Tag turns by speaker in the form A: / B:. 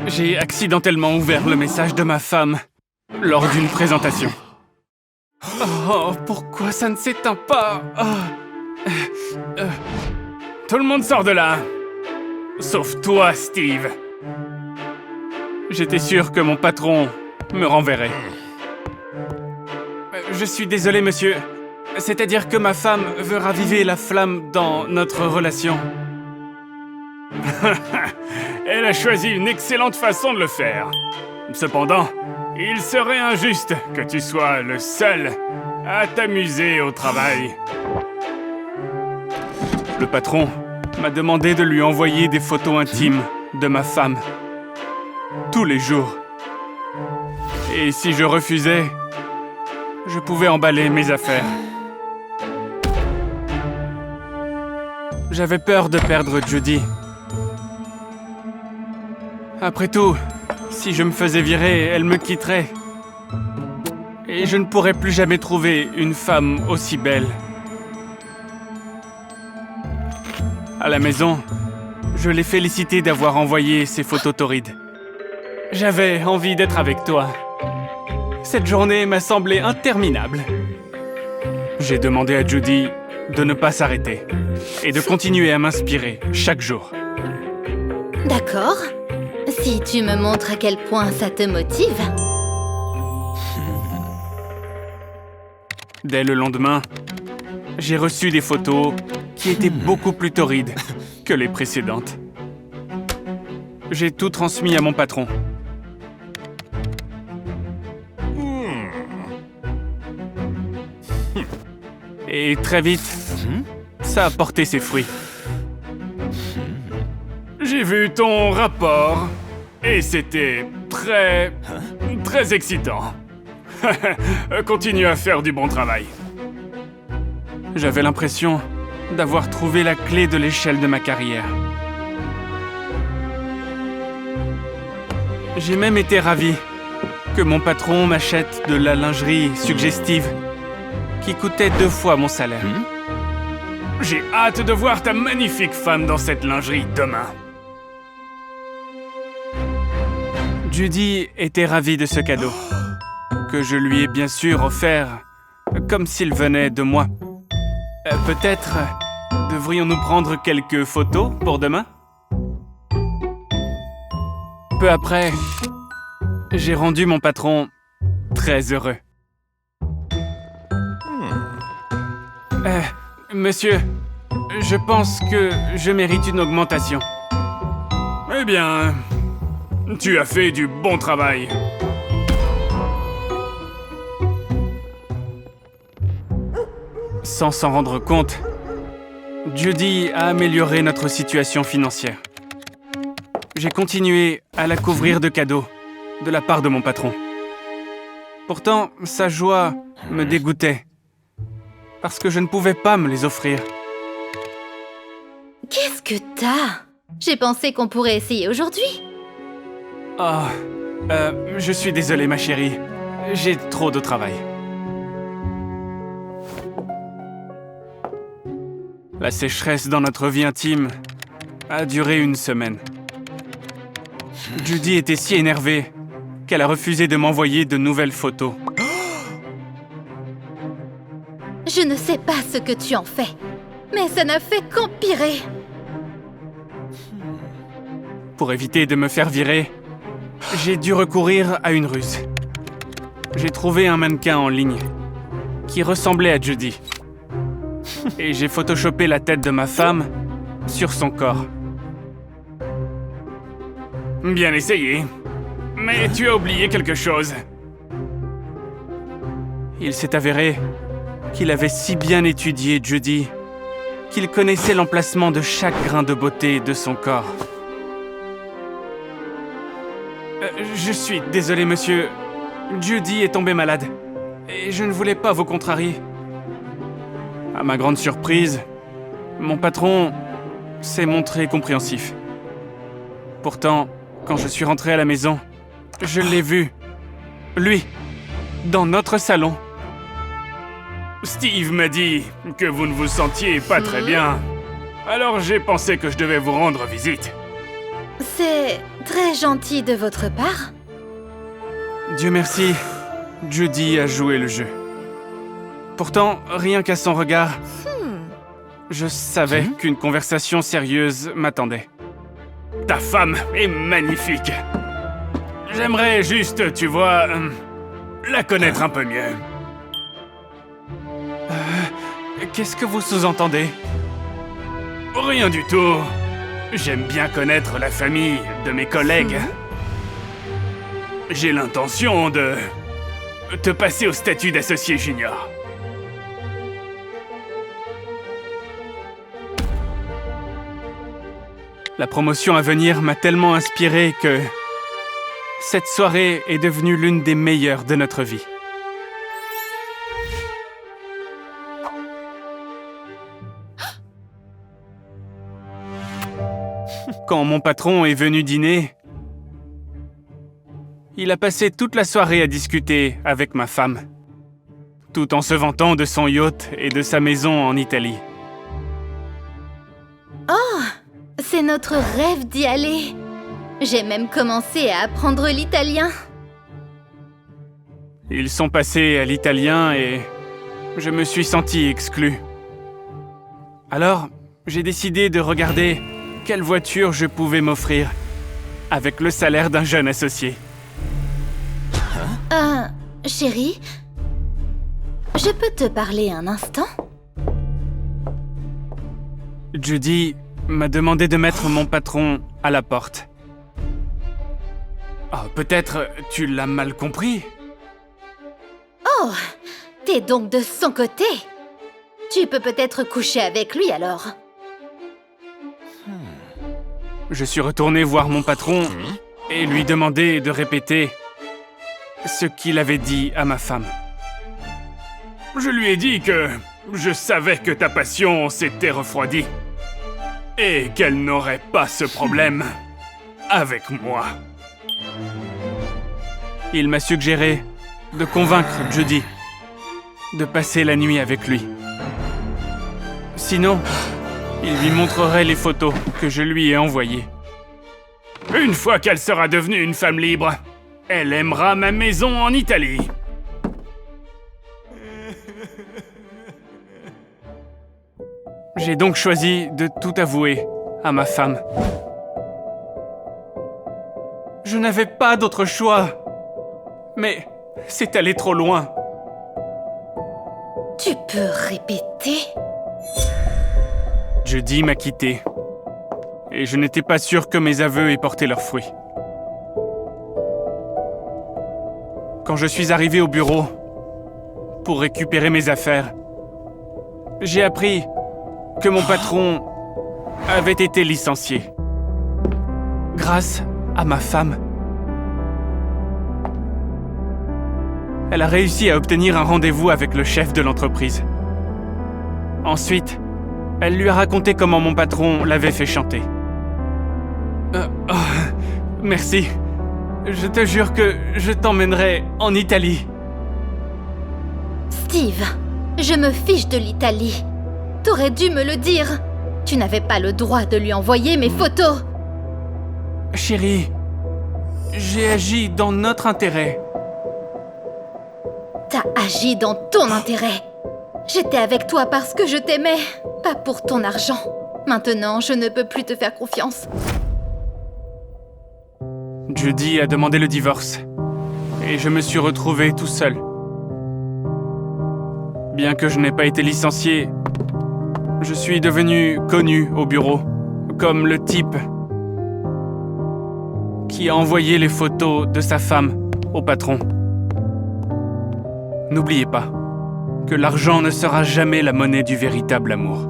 A: J'ai accidentellement ouvert le message de ma femme lors d'une présentation. Oh, pourquoi ça ne s'éteint pas? Tout le monde sort de là. Sauf toi, Steve. J'étais sûr que mon patron me renverrait. Je suis désolé, monsieur. C'est-à-dire que ma femme veut raviver la flamme dans notre relation. Elle a choisi une excellente façon de le faire. Cependant, il serait injuste que tu sois le seul à t'amuser au travail. Le patron m'a demandé de lui envoyer des photos intimes de ma femme. Tous les jours. Et si je refusais, je pouvais emballer mes affaires. J'avais peur de perdre Judy. Après tout, si je me faisais virer, elle me quitterait. Et je ne pourrais plus jamais trouver une femme aussi belle. À la maison, je l'ai félicité d'avoir envoyé ces photos torrides. J'avais envie d'être avec toi. Cette journée m'a semblé interminable. J'ai demandé à Judy de ne pas s'arrêter et de continuer à m'inspirer chaque jour.
B: D'accord. Si tu me montres à quel point ça te motive.
A: Dès le lendemain, j'ai reçu des photos qui étaient beaucoup plus torrides que les précédentes. J'ai tout transmis à mon patron. Et très vite, ça a porté ses fruits. J'ai vu ton rapport et c'était très excitant. Continue à faire du bon travail. J'avais l'impression d'avoir trouvé la clé de l'échelle de ma carrière. J'ai même été ravi que mon patron m'achète de la lingerie suggestive qui coûtait 2 fois mon salaire. J'ai hâte de voir ta magnifique femme dans cette lingerie demain. Judy était ravie de ce cadeau, que je lui ai bien sûr offert comme s'il venait de moi. Peut-être devrions-nous prendre quelques photos pour demain? Peu après, j'ai rendu mon patron très heureux. Monsieur, je pense que je mérite une augmentation. Eh bien, tu as fait du bon travail. Sans s'en rendre compte, Judy a amélioré notre situation financière. J'ai continué à la couvrir de cadeaux de la part de mon patron. Pourtant, sa joie me dégoûtait, parce que je ne pouvais pas me les offrir.
B: Qu'est-ce que t'as? J'ai pensé qu'on pourrait essayer aujourd'hui.
A: Oh, je suis désolé, ma chérie. J'ai trop de travail. La sécheresse dans notre vie intime a duré 1 semaine. Judy était si énervée qu'elle a refusé de m'envoyer de nouvelles photos.
B: Je ne sais pas ce que tu en fais, mais ça n'a fait qu'empirer.
A: Pour éviter de me faire virer, j'ai dû recourir à une ruse. J'ai trouvé un mannequin en ligne qui ressemblait à Judy. Et j'ai photoshopé la tête de ma femme sur son corps. Bien essayé. Mais tu as oublié quelque chose. Il s'est avéré qu'il avait si bien étudié Judy qu'il connaissait l'emplacement de chaque grain de beauté de son corps. Je suis désolé, monsieur. Judy est tombée malade. Et je ne voulais pas vous contrarier. À ma grande surprise, mon patron s'est montré compréhensif. Pourtant, quand je suis rentré à la maison, je l'ai vu, lui, dans notre salon. Steve m'a dit que vous ne vous sentiez pas très bien. Alors j'ai pensé que je devais vous rendre visite.
B: C'est très gentil de votre part.
A: Dieu merci, Judy a joué le jeu. Pourtant, rien qu'à son regard, je savais qu'une conversation sérieuse m'attendait. Ta femme est magnifique. J'aimerais juste, tu vois, la connaître un peu mieux. Qu'est-ce que vous sous-entendez? Rien du tout. J'aime bien connaître la famille de mes collègues. J'ai l'intention de te passer au statut d'associé junior. La promotion à venir m'a tellement inspiré que cette soirée est devenue l'une des meilleures de notre vie. Quand mon patron est venu dîner, il a passé toute la soirée à discuter avec ma femme, tout en se vantant de son yacht et de sa maison en Italie.
B: Oh, c'est notre rêve d'y aller. J'ai même commencé à apprendre l'italien.
A: Ils sont passés à l'italien et je me suis senti exclu. Alors, j'ai décidé de regarder quelle voiture je pouvais m'offrir avec le salaire d'un jeune associé.
B: Chérie, je peux te parler un instant?
A: Judy m'a demandé de mettre mon patron à la porte. Oh, peut-être tu l'as mal compris.
B: Oh, t'es donc de son côté. Tu peux peut-être coucher avec lui alors.
A: Je suis retourné voir mon patron et lui demander de répéter ce qu'il avait dit à ma femme. Je lui ai dit que je savais que ta passion s'était refroidie et qu'elle n'aurait pas ce problème avec moi. Il m'a suggéré de convaincre Judy de passer la nuit avec lui. Sinon, il lui montrerait les photos que je lui ai envoyées. Une fois qu'elle sera devenue une femme libre, elle aimera ma maison en Italie. J'ai donc choisi de tout avouer à ma femme. Je n'avais pas d'autre choix. Mais c'est allé trop loin.
B: Tu peux répéter?
A: Judy m'a quitté. Et je n'étais pas sûr que mes aveux aient porté leurs fruits. Quand je suis arrivé au bureau pour récupérer mes affaires, j'ai appris que mon patron avait été licencié. Grâce à ma femme. Elle a réussi à obtenir un rendez-vous avec le chef de l'entreprise. Ensuite, elle lui a raconté comment mon patron l'avait fait chanter. Merci. Je te jure que je t'emmènerai en Italie.
B: Steve, je me fiche de l'Italie. T'aurais dû me le dire. Tu n'avais pas le droit de lui envoyer mes photos.
A: Chérie, j'ai agi dans notre intérêt.
B: T'as agi dans ton intérêt. J'étais avec toi parce que je t'aimais, pas pour ton argent. Maintenant, je ne peux plus te faire confiance.
A: Judy a demandé le divorce. Et je me suis retrouvé tout seul. Bien que je n'ai pas été licencié, je suis devenu connu au bureau, comme le type qui a envoyé les photos de sa femme au patron. N'oubliez pas que l'argent ne sera jamais la monnaie du véritable amour.